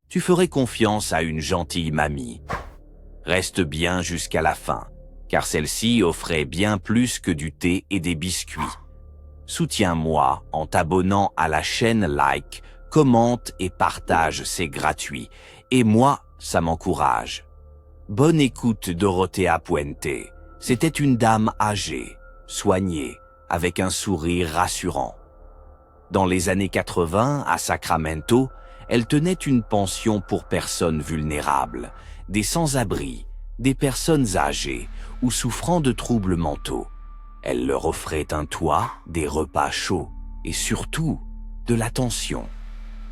tu ferais confiance à une gentille mamie. Reste bien jusqu'à la fin, car celle-ci offrait bien plus que du thé et des biscuits. Soutiens-moi en t'abonnant à la chaîne, like, commente et partage, c'est gratuit. Et moi, ça m'encourage. Bonne écoute. Dorothea Puente. C'était une dame âgée, soignée, avec un sourire rassurant. Dans les années 80, à Sacramento, elle tenait une pension pour personnes vulnérables, des sans-abri, des personnes âgées ou souffrant de troubles mentaux. Elle leur offrait un toit, des repas chauds et surtout de l'attention.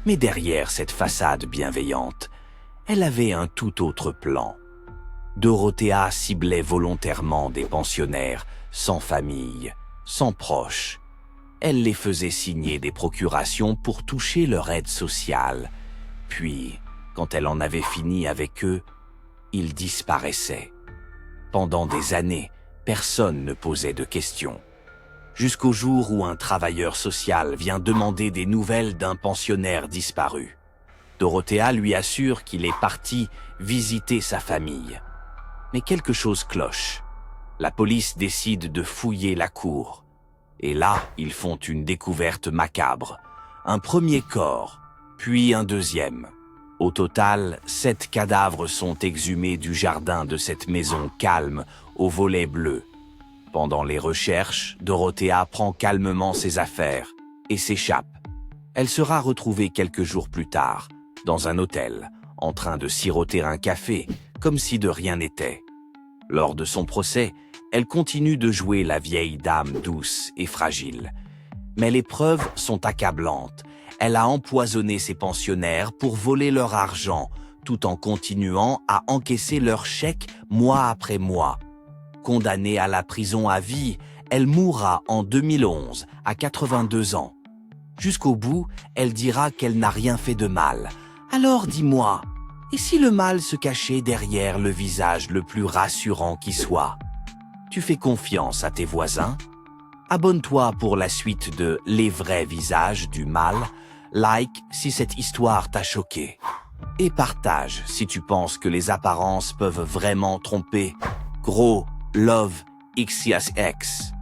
Mais derrière cette façade bienveillante, elle avait un tout autre plan. Dorothea ciblait volontairement des pensionnaires sans famille, sans proches. Elle les faisait signer des procurations pour toucher leur aide sociale. Puis, quand elle en avait fini avec eux, ils disparaissaient. Pendant des années, personne ne posait de questions. Jusqu'au jour où un travailleur social vient demander des nouvelles d'un pensionnaire disparu. Dorothea lui assure qu'il est parti visiter sa famille. Mais quelque chose cloche. La police décide de fouiller la cour. Et là, ils font une découverte macabre. Un premier corps, puis un deuxième. Au total, 7 cadavres sont exhumés du jardin de cette maison calme aux volets bleus. Pendant les recherches, Dorothea prend calmement ses affaires et s'échappe. Elle sera retrouvée quelques jours plus tard, dans un hôtel, en train de siroter un café, comme si de rien n'était. Lors de son procès, elle continue de jouer la vieille dame douce et fragile. Mais les preuves sont accablantes. Elle a empoisonné ses pensionnaires pour voler leur argent, tout en continuant à encaisser leurs chèques mois après mois. Condamnée à la prison à vie, elle mourra en 2011, à 82 ans. Jusqu'au bout, elle dira qu'elle n'a rien fait de mal. Alors dis-moi, et si le mal se cachait derrière le visage le plus rassurant qui soit? Tu fais confiance à tes voisins? Abonne-toi pour la suite de Les vrais visages du mal, like si cette histoire t'a choqué. Et partage si tu penses que les apparences peuvent vraiment tromper. Gros love XCSX.